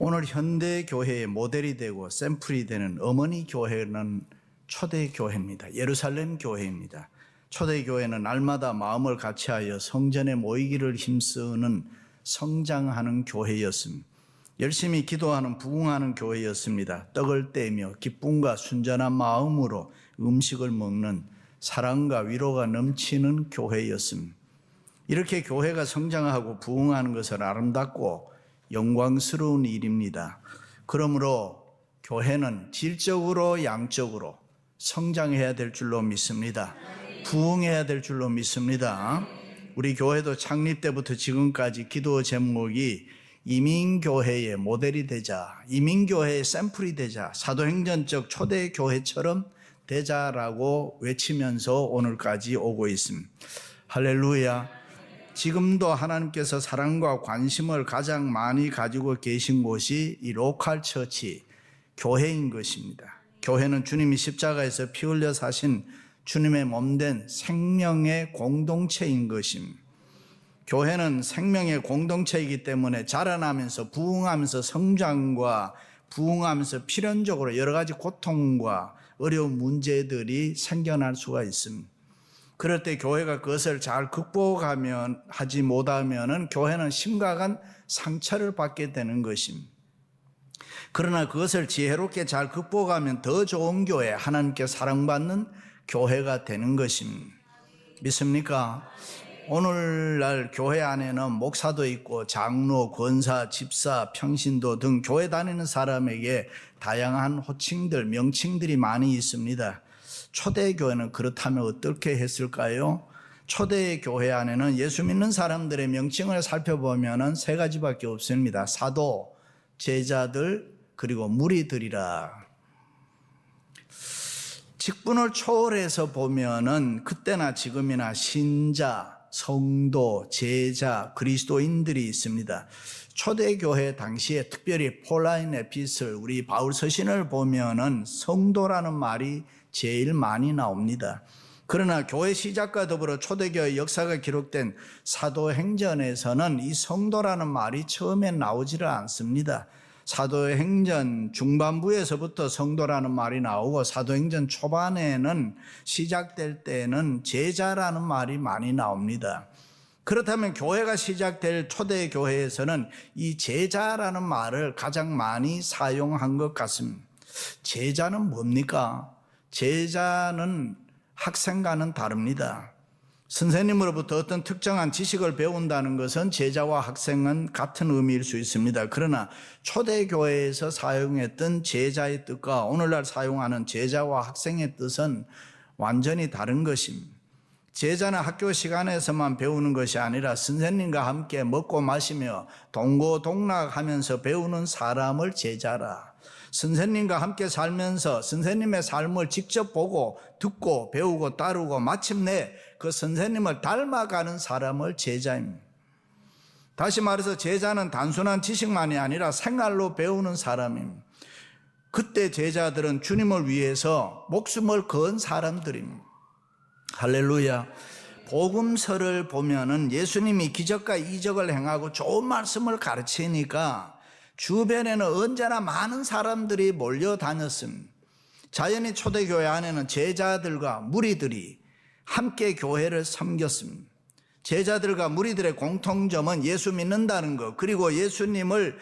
오늘 현대 교회의 모델이 되고 샘플이 되는 어머니 교회는 초대 교회입니다. 예루살렘 교회입니다. 초대 교회는 날마다 마음을 같이하여 성전에 모이기를 힘쓰는 성장하는 교회였습니다. 열심히 기도하는 부흥하는 교회였습니다. 떡을 떼며 기쁨과 순전한 마음으로 음식을 먹는 사랑과 위로가 넘치는 교회였습니다. 이렇게 교회가 성장하고 부흥하는 것은 아름답고 영광스러운 일입니다. 그러므로 교회는 질적으로 양적으로 성장해야 될 줄로 믿습니다. 부흥해야 될 줄로 믿습니다. 우리 교회도 창립 때부터 지금까지 기도 제목이 이민교회의 모델이 되자, 이민교회의 샘플이 되자, 사도행전적 초대교회처럼 되자라고 외치면서 오늘까지 오고 있습니다. 할렐루야. 지금도 하나님께서 사랑과 관심을 가장 많이 가지고 계신 곳이 이 로컬 처치, 교회인 것입니다. 교회는 주님이 십자가에서 피 흘려 사신 주님의 몸된 생명의 공동체인 것입니다. 교회는 생명의 공동체이기 때문에 자라나면서 부흥하면서 성장과 부흥하면서 필연적으로 여러 가지 고통과 어려운 문제들이 생겨날 수가 있습니다. 그럴 때 교회가 그것을 잘 극복하면 하지 못하면 교회는 심각한 상처를 받게 되는 것입니다. 그러나 그것을 지혜롭게 잘 극복하면 더 좋은 교회, 하나님께 사랑받는 교회가 되는 것입니다. 믿습니까? 오늘날 교회 안에는 목사도 있고 장로, 권사, 집사, 평신도 등 교회 다니는 사람에게 다양한 호칭들, 명칭들이 많이 있습니다. 초대교회는 그렇다면 어떻게 했을까요? 초대교회 안에는 예수 믿는 사람들의 명칭을 살펴보면 세 가지밖에 없습니다. 사도, 제자들, 그리고 무리들이라. 직분을 초월해서 보면은 그때나 지금이나 신자, 성도, 제자, 그리스도인들이 있습니다. 초대교회 당시에 특별히 폴라인 에피슬, 우리 바울 서신을 보면은 성도라는 말이 제일 많이 나옵니다. 그러나 교회 시작과 더불어 초대교회 역사가 기록된 사도행전에서는 이 성도라는 말이 처음엔 나오지를 않습니다. 사도행전 중반부에서부터 성도라는 말이 나오고 사도행전 초반에는 시작될 때는 제자라는 말이 많이 나옵니다. 그렇다면 교회가 시작될 초대교회에서는 이 제자라는 말을 가장 많이 사용한 것 같습니다. 제자는 뭡니까? 제자는 학생과는 다릅니다. 선생님으로부터 어떤 특정한 지식을 배운다는 것은 제자와 학생은 같은 의미일 수 있습니다. 그러나 초대교회에서 사용했던 제자의 뜻과 오늘날 사용하는 제자와 학생의 뜻은 완전히 다른 것입니다. 제자는 학교 시간에서만 배우는 것이 아니라 선생님과 함께 먹고 마시며 동고동락하면서 배우는 사람을 제자라. 선생님과 함께 살면서 선생님의 삶을 직접 보고 듣고 배우고 따르고 마침내 그 선생님을 닮아가는 사람을 제자입니다. 다시 말해서 제자는 단순한 지식만이 아니라 생활로 배우는 사람입니다. 그때 제자들은 주님을 위해서 목숨을 건 사람들입니다. 할렐루야. 복음서를 보면은 예수님이 기적과 이적을 행하고 좋은 말씀을 가르치니까 주변에는 언제나 많은 사람들이 몰려다녔습니다. 자연히 초대교회 안에는 제자들과 무리들이 함께 교회를 섬겼습니다. 제자들과 무리들의 공통점은 예수 믿는다는 것, 그리고 예수님을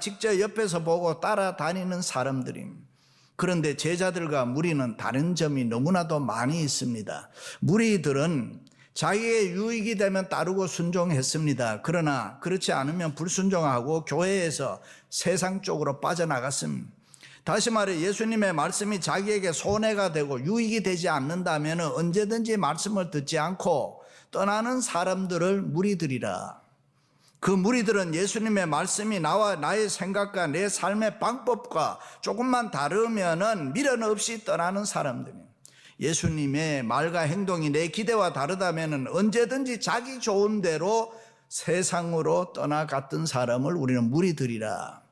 직접 옆에서 보고 따라다니는 사람들입니다. 그런데 제자들과 무리는 다른 점이 너무나도 많이 있습니다. 무리들은 자기의 유익이 되면 따르고 순종했습니다. 그러나 그렇지 않으면 불순종하고 교회에서 세상 쪽으로 빠져나갔습니다. 다시 말해 예수님의 말씀이 자기에게 손해가 되고 유익이 되지 않는다면 언제든지 말씀을 듣지 않고 떠나는 사람들을 무리들이라. 그 무리들은 예수님의 말씀이 나와 나의 생각과 내 삶의 방법과 조금만 다르면은 미련 없이 떠나는 사람들입니다. 예수님의 말과 행동이 내 기대와 다르다면 언제든지 자기 좋은 대로 세상으로 떠나갔던 사람을 우리는 무리들이라.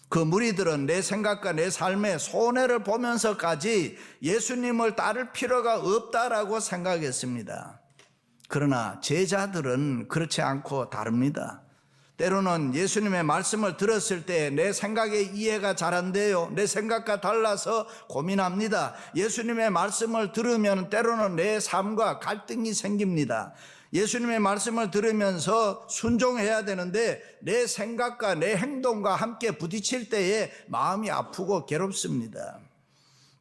그 무리들은 내 생각과 내 삶의 손해를 보면서까지 예수님을 따를 필요가 없다라고 생각했습니다. 그러나 제자들은 그렇지 않고 다릅니다. 때로는 예수님의 말씀을 들었을 때 내 생각에 이해가 잘 안 돼요. 내 생각과 달라서 고민합니다. 예수님의 말씀을 들으면 때로는 내 삶과 갈등이 생깁니다. 예수님의 말씀을 들으면서 순종해야 되는데 내 생각과 내 행동과 함께 부딪힐 때에 마음이 아프고 괴롭습니다.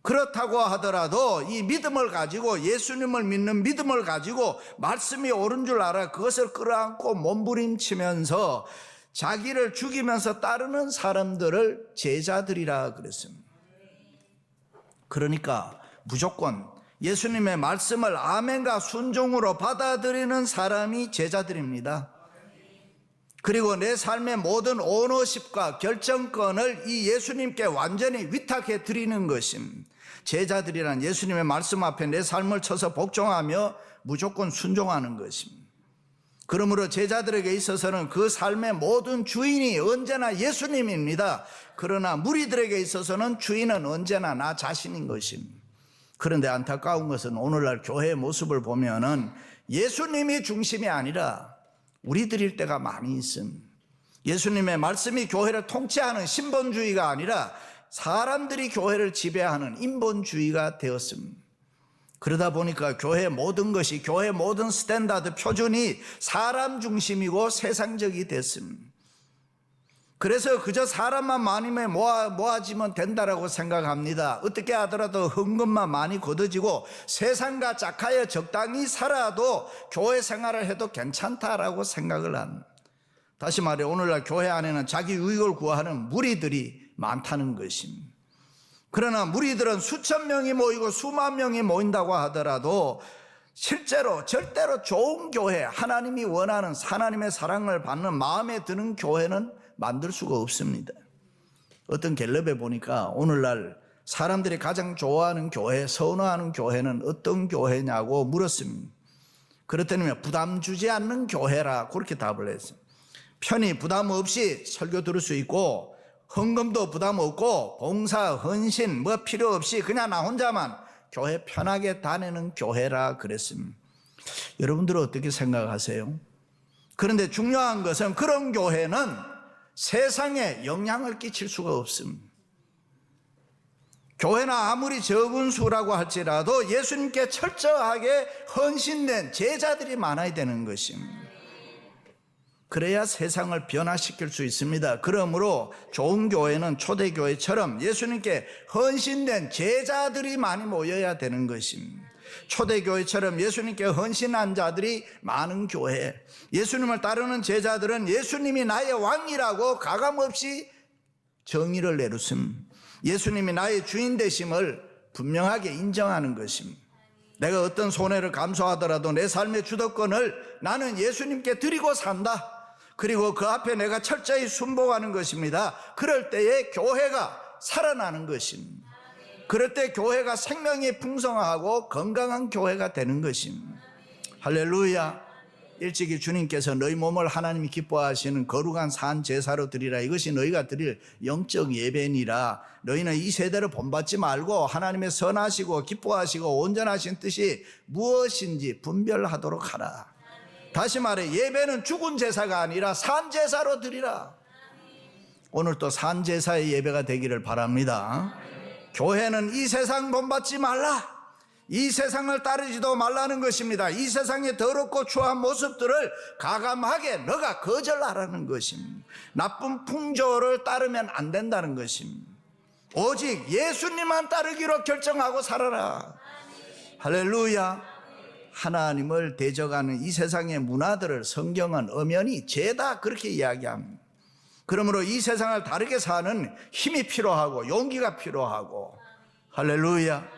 그렇다고 하더라도 이 믿음을 가지고, 예수님을 믿는 믿음을 가지고 말씀이 옳은 줄 알아 그것을 끌어안고 몸부림치면서 자기를 죽이면서 따르는 사람들을 제자들이라 그랬습니다. 그러니까 무조건 예수님의 말씀을 아멘과 순종으로 받아들이는 사람이 제자들입니다. 그리고 내 삶의 모든 오너십과 결정권을 이 예수님께 완전히 위탁해 드리는 것임. 제자들이란 예수님의 말씀 앞에 내 삶을 쳐서 복종하며 무조건 순종하는 것임. 그러므로 제자들에게 있어서는 그 삶의 모든 주인이 언제나 예수님입니다. 그러나 무리들에게 있어서는 주인은 언제나 나 자신인 것임. 그런데 안타까운 것은 오늘날 교회의 모습을 보면은 예수님이 중심이 아니라 우리들일 때가 많이 있음. 예수님의 말씀이 교회를 통치하는 신본주의가 아니라 사람들이 교회를 지배하는 인본주의가 되었음. 그러다 보니까 교회의 모든 것이, 교회의 모든 스탠다드 표준이 사람 중심이고 세상적이 됐음. 그래서 그저 사람만 많으면 모아지면 된다라고 생각합니다. 어떻게 하더라도 헌금만 많이 걷어지고 세상과 짝하여 적당히 살아도 교회 생활을 해도 괜찮다라고 생각을 한. 다시 말해 오늘날 교회 안에는 자기 유익을 구하는 무리들이 많다는 것입니다. 그러나 무리들은 수천 명이 모이고 수만 명이 모인다고 하더라도 실제로 절대로 좋은 교회, 하나님이 원하는, 하나님의 사랑을 받는 마음에 드는 교회는 만들 수가 없습니다. 어떤 갤럽에 보니까 오늘날 사람들이 가장 좋아하는 교회, 선호하는 교회는 어떤 교회냐고 물었습니다. 그렇다면 부담 주지 않는 교회라 그렇게 답을 했어요. 편히 부담 없이 설교 들을 수 있고 헌금도 부담 없고 봉사, 헌신 뭐 필요 없이 그냥 나 혼자만 교회 편하게 다니는 교회라 그랬습니다. 여러분들은 어떻게 생각하세요? 그런데 중요한 것은 그런 교회는 세상에 영향을 끼칠 수가 없습니다. 교회나 아무리 적은 수라고 할지라도 예수님께 철저하게 헌신된 제자들이 많아야 되는 것입니다. 그래야 세상을 변화시킬 수 있습니다. 그러므로 좋은 교회는 초대교회처럼 예수님께 헌신된 제자들이 많이 모여야 되는 것입니다. 초대교회처럼 예수님께 헌신한 자들이 많은 교회, 예수님을 따르는 제자들은 예수님이 나의 왕이라고 가감없이 정의를 내놓습니다. 예수님이 나의 주인 되심을 분명하게 인정하는 것입니다. 내가 어떤 손해를 감수하더라도 내 삶의 주도권을 나는 예수님께 드리고 산다. 그리고 그 앞에 내가 철저히 순복하는 것입니다. 그럴 때에 교회가 살아나는 것입니다. 그럴 때 교회가 생명이 풍성하고 건강한 교회가 되는 것입니다. 할렐루야. 일찍이 주님께서 너희 몸을 하나님이 기뻐하시는 거룩한 산 제사로 드리라. 이것이 너희가 드릴 영적 예배니라. 너희는 이 세대를 본받지 말고 하나님의 선하시고 기뻐하시고 온전하신 뜻이 무엇인지 분별하도록 하라. 다시 말해 예배는 죽은 제사가 아니라 산 제사로 드리라. 오늘 또 산 제사의 예배가 되기를 바랍니다. 교회는 이 세상 본받지 말라, 이 세상을 따르지도 말라는 것입니다. 이 세상의 더럽고 추한 모습들을 가감하게 너가 거절하라는 것입니다. 나쁜 풍조를 따르면 안 된다는 것입니다. 오직 예수님만 따르기로 결정하고 살아라. 할렐루야. 하나님을 대적하는 이 세상의 문화들을 성경은 엄연히 죄다 그렇게 이야기합니다. 그러므로 이 세상을 다르게 사는 힘이 필요하고 용기가 필요하고, 할렐루야.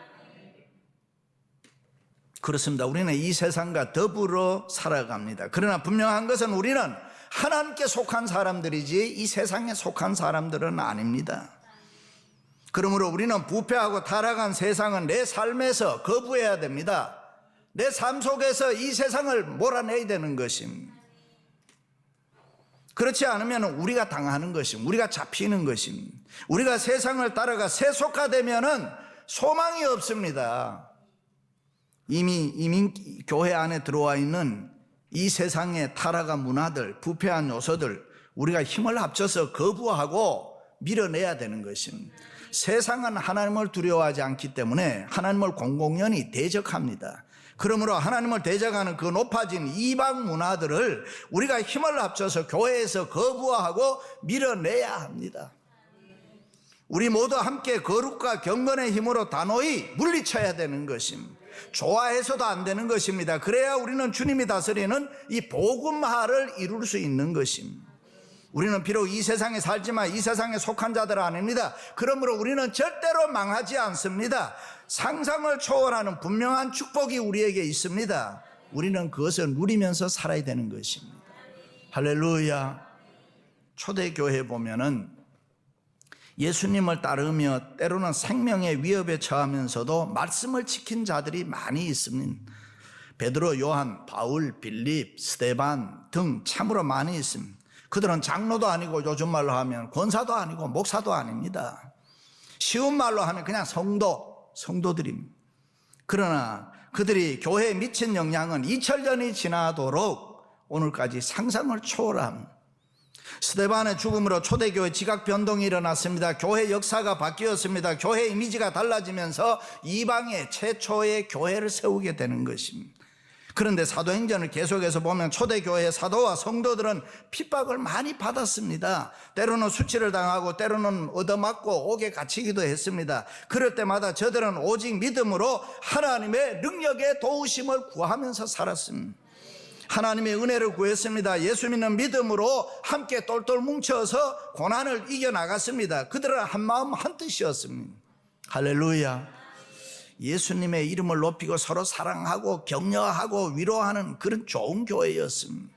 그렇습니다. 우리는 이 세상과 더불어 살아갑니다. 그러나 분명한 것은 우리는 하나님께 속한 사람들이지 이 세상에 속한 사람들은 아닙니다. 그러므로 우리는 부패하고 타락한 세상은 내 삶에서 거부해야 됩니다. 내 삶 속에서 이 세상을 몰아내야 되는 것입니다. 그렇지 않으면 우리가 당하는 것입니다. 우리가 잡히는 것입니다. 우리가 세상을 따라가 세속화되면은 소망이 없습니다. 이미 교회 안에 들어와 있는 이 세상의 타락한 문화들, 부패한 요소들, 우리가 힘을 합쳐서 거부하고 밀어내야 되는 것입니다. 세상은 하나님을 두려워하지 않기 때문에 하나님을 공공연히 대적합니다. 그러므로 하나님을 대적하는 그 높아진 이방 문화들을 우리가 힘을 합쳐서 교회에서 거부하고 밀어내야 합니다. 우리 모두 함께 거룩과 경건의 힘으로 단호히 물리쳐야 되는 것입니다. 좋아해서도 안 되는 것입니다. 그래야 우리는 주님이 다스리는 이 복음화를 이룰 수 있는 것입니다. 우리는 비록 이 세상에 살지만 이 세상에 속한 자들 아닙니다. 그러므로 우리는 절대로 망하지 않습니다. 상상을 초월하는 분명한 축복이 우리에게 있습니다. 우리는 그것을 누리면서 살아야 되는 것입니다. 할렐루야. 초대교회 보면은 예수님을 따르며 때로는 생명의 위협에 처하면서도 말씀을 지킨 자들이 많이 있습니다. 베드로, 요한, 바울, 빌립, 스데반 등 참으로 많이 있습니다. 그들은 장로도 아니고 요즘 말로 하면 권사도 아니고 목사도 아닙니다. 쉬운 말로 하면 그냥 성도들입니다. 그러나 그들이 교회에 미친 영향은 2000년이 지나도록 오늘까지 상상을 초월합니다. 스데반의 죽음으로 초대교회 지각 변동이 일어났습니다. 교회 역사가 바뀌었습니다. 교회 이미지가 달라지면서 이방의 최초의 교회를 세우게 되는 것입니다. 그런데 사도행전을 계속해서 보면 초대교회의 사도와 성도들은 핍박을 많이 받았습니다. 때로는 수치를 당하고 때로는 얻어맞고 옥에 갇히기도 했습니다. 그럴 때마다 저들은 오직 믿음으로 하나님의 능력의 도우심을 구하면서 살았습니다. 하나님의 은혜를 구했습니다. 예수 믿는 믿음으로 함께 똘똘 뭉쳐서 고난을 이겨나갔습니다. 그들은 한마음 한뜻이었습니다. 할렐루야. 예수님의 이름을 높이고 서로 사랑하고 격려하고 위로하는 그런 좋은 교회였습니다.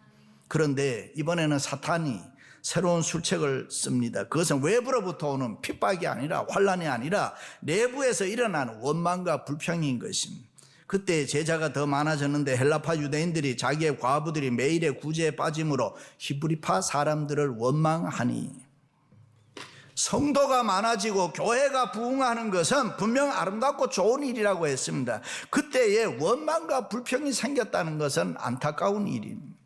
그런데 이번에는 사탄이 새로운 술책을 씁니다. 그것은 외부로부터 오는 핍박이 아니라 환난이 아니라 내부에서 일어나는 원망과 불평인 것입니다. 그때 제자가 더 많아졌는데 헬라파 유대인들이 자기의 과부들이 매일의 구제에 빠짐으로 히브리파 사람들을 원망하니, 성도가 많아지고 교회가 부흥하는 것은 분명 아름답고 좋은 일이라고 했습니다. 그때에 원망과 불평이 생겼다는 것은 안타까운 일입니다.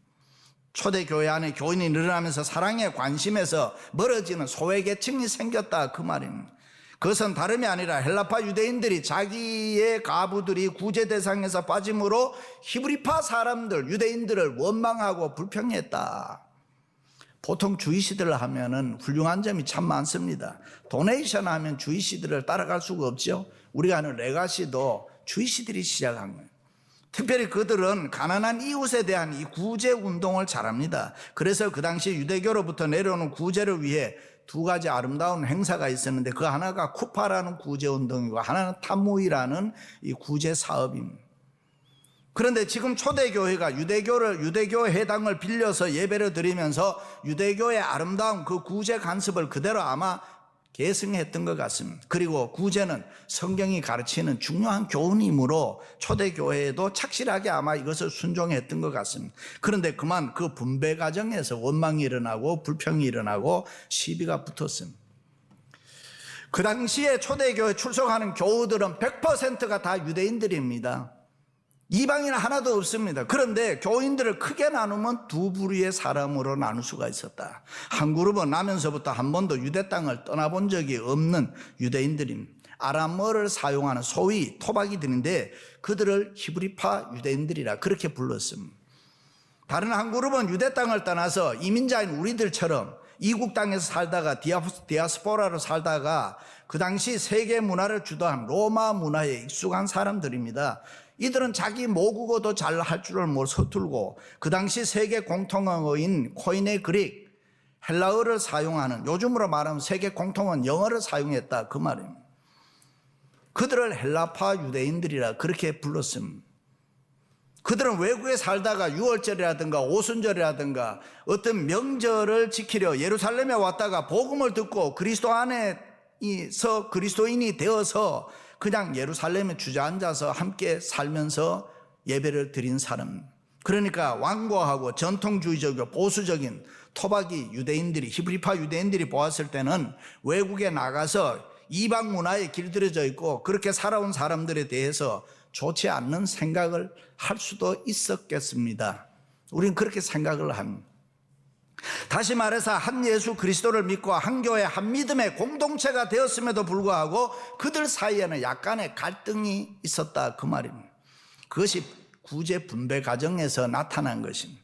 초대교회 안에 교인이 늘어나면서 사랑에 관심에서 멀어지는 소외계층이 생겼다, 그 말입니다. 그것은 다름이 아니라 헬라파 유대인들이 자기의 가부들이 구제 대상에서 빠짐으로 히브리파 사람들, 유대인들을 원망하고 불평했다. 보통 주이시들 하면은 훌륭한 점이 참 많습니다. 도네이션 하면 주이시들을 따라갈 수가 없죠. 우리가 하는 레가시도 주이시들이 시작한 거예요. 특별히 그들은 가난한 이웃에 대한 이 구제 운동을 잘합니다. 그래서 그 당시 유대교로부터 내려오는 구제를 위해 두 가지 아름다운 행사가 있었는데 그 하나가 쿠파라는 구제 운동이고 하나는 타무이라는 이 구제 사업입니다. 그런데 지금 초대교회가 유대교 회당을 빌려서 예배를 드리면서 유대교의 아름다운 그 구제 간섭을 그대로 아마 계승했던 것 같습니다. 그리고 구제는 성경이 가르치는 중요한 교훈이므로 초대교회에도 착실하게 아마 이것을 순종했던 것 같습니다. 그런데 그만 그 분배 과정에서 원망이 일어나고 불평이 일어나고 시비가 붙었습니다. 그 당시에 초대교회 출석하는 교우들은 100%가 다 유대인들입니다. 이방인 하나도 없습니다. 그런데 교인들을 크게 나누면 두 부류의 사람으로 나눌 수가 있었다. 한 그룹은 나면서부터 한 번도 유대 땅을 떠나본 적이 없는 유대인들입니다. 아람어를 사용하는 소위 토박이들인데 그들을 히브리파 유대인들이라 그렇게 불렀습니다. 다른 한 그룹은 유대 땅을 떠나서 이민자인 우리들처럼 이국 땅에서 살다가 디아스포라로 살다가 그 당시 세계 문화를 주도한 로마 문화에 익숙한 사람들입니다. 이들은 자기 모국어도 잘 할 줄을 서툴고 그 당시 세계 공통어인 코인의 그릭, 헬라어를 사용하는, 요즘으로 말하면 세계 공통어인 영어를 사용했다, 그 말입니다. 그들을 헬라파 유대인들이라 그렇게 불렀습니다. 그들은 외국에 살다가 유월절이라든가 오순절이라든가 어떤 명절을 지키려 예루살렘에 왔다가 복음을 듣고 그리스도 안에서 그리스도인이 되어서 그냥 예루살렘에 주저앉아서 함께 살면서 예배를 드린 사람, 그러니까 완고하고 전통주의적이고 보수적인 토박이 유대인들이, 히브리파 유대인들이 보았을 때는 외국에 나가서 이방 문화에 길들여져 있고 그렇게 살아온 사람들에 대해서 좋지 않는 생각을 할 수도 있었겠습니다. 우리는 그렇게 생각을 합니다. 다시 말해서 한 예수 그리스도를 믿고 한 교회 한 믿음의 공동체가 되었음에도 불구하고 그들 사이에는 약간의 갈등이 있었다, 그 말입니다. 그것이 구제 분배 과정에서 나타난 것입니다.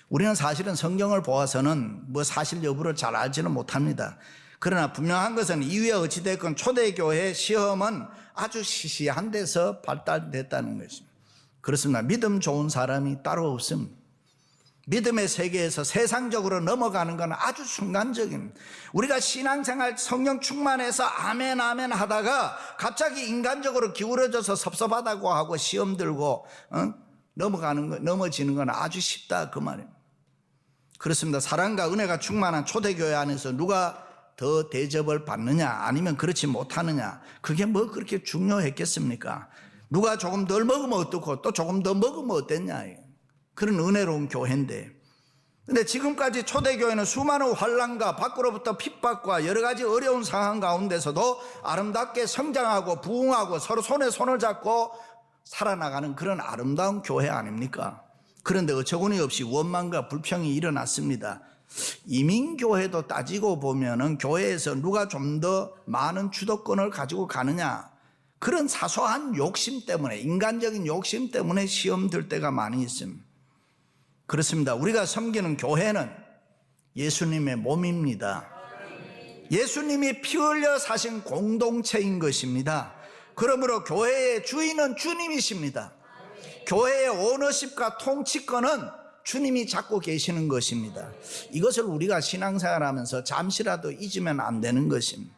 우리는 사실은 성경을 보아서는 사실 여부를 잘 알지는 못합니다. 그러나 분명한 것은 이후에 어찌됐건 초대교회의 시험은 아주 시시한 데서 발달됐다는 것입니다. 그렇습니다. 믿음 좋은 사람이 따로 없습니다. 믿음의 세계에서 세상적으로 넘어가는 건 아주 순간적인, 우리가 신앙생활 성령 충만해서 아멘 아멘 하다가 갑자기 인간적으로 기울어져서 섭섭하다고 하고 시험 들고 넘어지는 건 아주 쉽다, 그 말입니다. 그렇습니다. 사랑과 은혜가 충만한 초대교회 안에서 누가 더 대접을 받느냐 아니면 그렇지 못하느냐, 그게 뭐 그렇게 중요했겠습니까? 누가 조금 덜 먹으면 어떻고 또 조금 더 먹으면 어땠냐, 그런 은혜로운 교회인데, 근데 지금까지 초대교회는 수많은 환난과 밖으로부터 핍박과 여러 가지 어려운 상황 가운데서도 아름답게 성장하고 부흥하고 서로 손에 손을 잡고 살아나가는 그런 아름다운 교회 아닙니까? 그런데 어처구니 없이 원망과 불평이 일어났습니다. 이민교회도 따지고 보면은 교회에서 누가 좀 더 많은 주도권을 가지고 가느냐, 그런 사소한 욕심 때문에, 인간적인 욕심 때문에 시험 들 때가 많이 있습니다. 그렇습니다. 우리가 섬기는 교회는 예수님의 몸입니다. 예수님이 피 흘려 사신 공동체인 것입니다. 그러므로 교회의 주인은 주님이십니다. 교회의 오너십과 통치권은 주님이 잡고 계시는 것입니다. 이것을 우리가 신앙생활하면서 잠시라도 잊으면 안 되는 것입니다.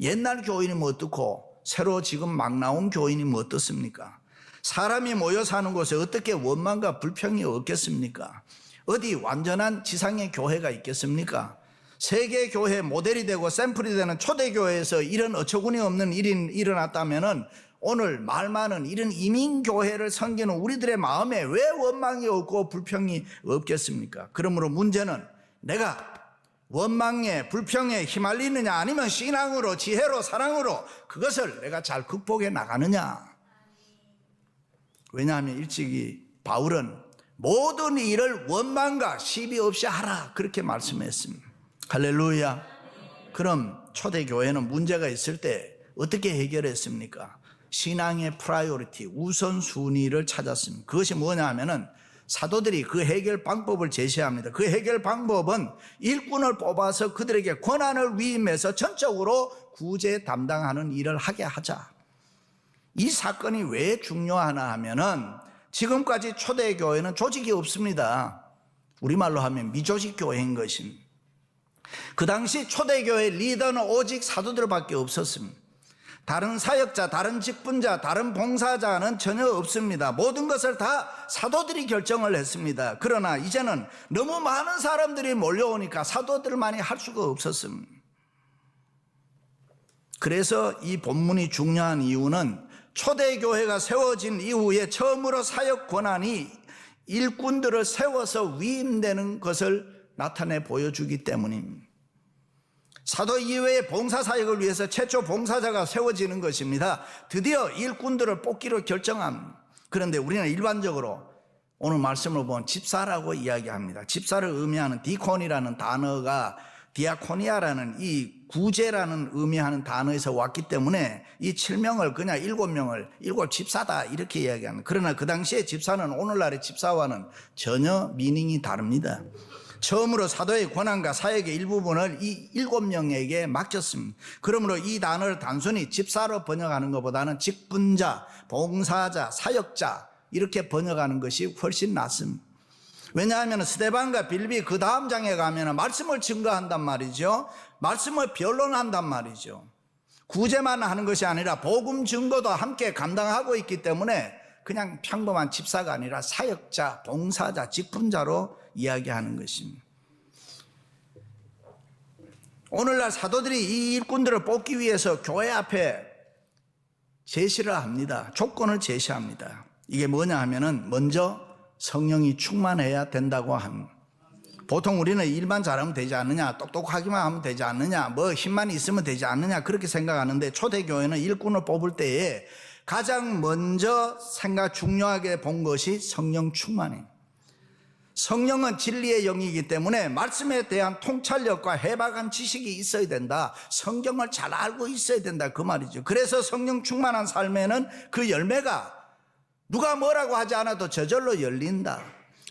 옛날 교인이면 어떻고 새로 지금 막 나온 교인이면 어떻습니까? 사람이 모여 사는 곳에 어떻게 원망과 불평이 없겠습니까? 어디 완전한 지상의 교회가 있겠습니까? 세계 교회 모델이 되고 샘플이 되는 초대교회에서 이런 어처구니 없는 일이 일어났다면 오늘 말 많은 이런 이민교회를 섬기는 우리들의 마음에 왜 원망이 없고 불평이 없겠습니까? 그러므로 문제는 내가 원망에 불평에 휘말리느냐 아니면 신앙으로 지혜로 사랑으로 그것을 내가 잘 극복해 나가느냐. 왜냐하면 일찍이 바울은 모든 일을 원망과 시비 없이 하라, 그렇게 말씀했습니다. 할렐루야. 그럼 초대교회는 문제가 있을 때 어떻게 해결했습니까? 신앙의 프라이오리티, 우선순위를 찾았습니다. 그것이 뭐냐 하면은 사도들이 그 해결 방법을 제시합니다. 그 해결 방법은 일꾼을 뽑아서 그들에게 권한을 위임해서 전적으로 구제 담당하는 일을 하게 하자. 이 사건이 왜 중요하나 하면은 지금까지 초대교회는 조직이 없습니다. 우리말로 하면 미조직 교회인 것입니다. 그 당시 초대교회 리더는 오직 사도들밖에 없었습니다. 다른 사역자, 다른 직분자, 다른 봉사자는 전혀 없습니다. 모든 것을 다 사도들이 결정을 했습니다. 그러나 이제는 너무 많은 사람들이 몰려오니까 사도들만이 할 수가 없었습니다. 그래서 이 본문이 중요한 이유는 초대교회가 세워진 이후에 처음으로 사역 권한이 일꾼들을 세워서 위임되는 것을 나타내 보여주기 때문입니다. 사도 이외의 봉사사역을 위해서 최초 봉사자가 세워지는 것입니다. 드디어 일꾼들을 뽑기로 결정합니다. 그런데 우리는 일반적으로 오늘 말씀을 보면 집사라고 이야기합니다. 집사를 의미하는 디콘이라는 단어가 디아코니아라는 이 구제라는 의미하는 단어에서 왔기 때문에 이 7명을 그냥 7명을 7 집사다 이렇게 이야기합니다. 그러나 그 당시에 집사는 오늘날의 집사와는 전혀 미닝이 다릅니다. 처음으로 사도의 권한과 사역의 일부분을 이 7명에게 맡겼습니다. 그러므로 이 단어를 단순히 집사로 번역하는 것보다는 직분자, 봉사자, 사역자 이렇게 번역하는 것이 훨씬 낫습니다. 왜냐하면 스데반과 빌립이 그 다음 장에 가면 말씀을 증거한단 말이죠. 말씀을 변론한단 말이죠. 구제만 하는 것이 아니라 복음 증거도 함께 감당하고 있기 때문에 그냥 평범한 집사가 아니라 사역자, 봉사자, 직분자로 이야기하는 것입니다. 오늘날 사도들이 이 일꾼들을 뽑기 위해서 교회 앞에 제시를 합니다. 조건을 제시합니다. 이게 뭐냐 하면은 먼저 성령이 충만해야 된다고 합니다. 보통 우리는 일만 잘하면 되지 않느냐, 똑똑하기만 하면 되지 않느냐, 뭐 힘만 있으면 되지 않느냐 그렇게 생각하는데 초대교회는 일꾼을 뽑을 때에 가장 먼저 중요하게 본 것이 성령 충만이에요. 성령은 진리의 영이기 때문에 말씀에 대한 통찰력과 해박한 지식이 있어야 된다. 성경을 잘 알고 있어야 된다, 그 말이죠. 그래서 성령 충만한 삶에는 그 열매가 누가 뭐라고 하지 않아도 저절로 열린다.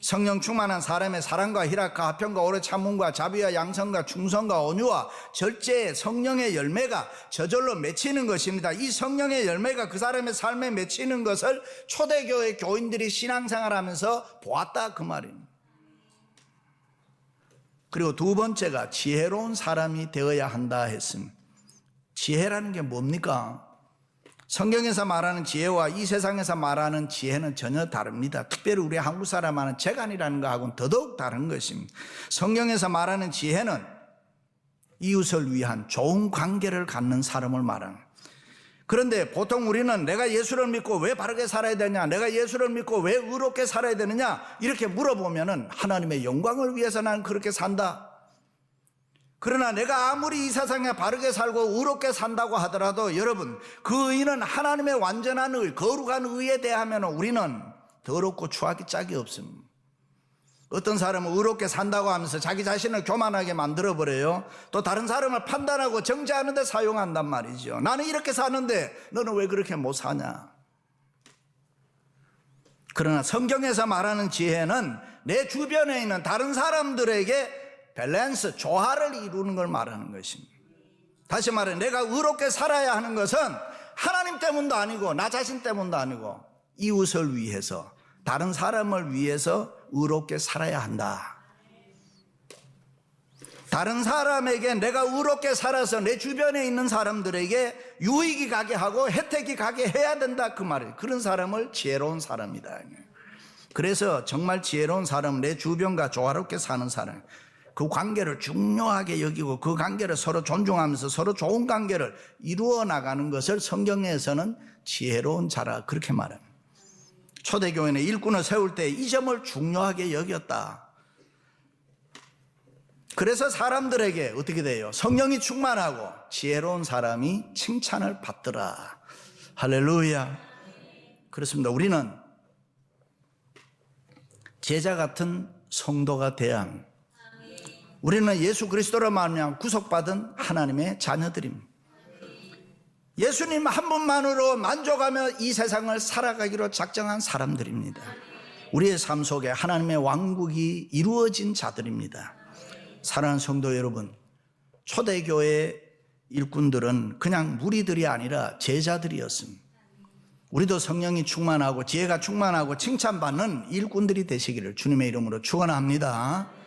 성령 충만한 사람의 사랑과 희락과 화평과 오래 참음과 자비와 양성과 충성과 온유와 절제의 성령의 열매가 저절로 맺히는 것입니다. 이 성령의 열매가 그 사람의 삶에 맺히는 것을 초대교회 교인들이 신앙생활하면서 보았다, 그 말입니다. 그리고 두 번째가 지혜로운 사람이 되어야 한다 했습니다. 지혜라는 게 뭡니까? 성경에서 말하는 지혜와 이 세상에서 말하는 지혜는 전혀 다릅니다. 특별히 우리 한국 사람 하는 재간이라는 거하고는 더더욱 다른 것입니다. 성경에서 말하는 지혜는 이웃을 위한 좋은 관계를 갖는 사람을 말합니다. 그런데 보통 우리는 내가 예수를 믿고 왜 바르게 살아야 되냐, 내가 예수를 믿고 왜 의롭게 살아야 되느냐, 이렇게 물어보면은 하나님의 영광을 위해서 나는 그렇게 산다. 그러나 내가 아무리 이 세상에 바르게 살고 의롭게 산다고 하더라도 여러분, 그 의는 하나님의 완전한 의, 거룩한 의에 대하면 우리는 더럽고 추하기 짝이 없습니다. 어떤 사람은 의롭게 산다고 하면서 자기 자신을 교만하게 만들어버려요. 또 다른 사람을 판단하고 정죄하는 데 사용한단 말이죠. 나는 이렇게 사는데 너는 왜 그렇게 못 사냐. 그러나 성경에서 말하는 지혜는 내 주변에 있는 다른 사람들에게 밸런스, 조화를 이루는 걸 말하는 것입니다. 다시 말해, 내가 의롭게 살아야 하는 것은 하나님 때문도 아니고 나 자신 때문도 아니고 이웃을 위해서, 다른 사람을 위해서 의롭게 살아야 한다. 다른 사람에게 내가 의롭게 살아서 내 주변에 있는 사람들에게 유익이 가게 하고 혜택이 가게 해야 된다, 그 말이에요. 그런 사람을 지혜로운 사람이다. 그래서 정말 지혜로운 사람은 내 주변과 조화롭게 사는 사람, 그 관계를 중요하게 여기고 그 관계를 서로 존중하면서 서로 좋은 관계를 이루어 나가는 것을 성경에서는 지혜로운 자라, 그렇게 말합니다. 초대교회는 일꾼을 세울 때 이 점을 중요하게 여겼다. 그래서 사람들에게 어떻게 돼요? 성령이 충만하고 지혜로운 사람이 칭찬을 받더라. 할렐루야. 그렇습니다. 우리는 제자 같은 성도가 돼야 합니다. 우리는 예수 그리스도로 말미암아 구속받은 하나님의 자녀들입니다. 예수님 한 분만으로 만족하며 이 세상을 살아가기로 작정한 사람들입니다. 우리의 삶 속에 하나님의 왕국이 이루어진 자들입니다. 사랑하는 성도 여러분, 초대교회 일꾼들은 그냥 무리들이 아니라 제자들이었습니다. 우리도 성령이 충만하고 지혜가 충만하고 칭찬받는 일꾼들이 되시기를 주님의 이름으로 축원합니다.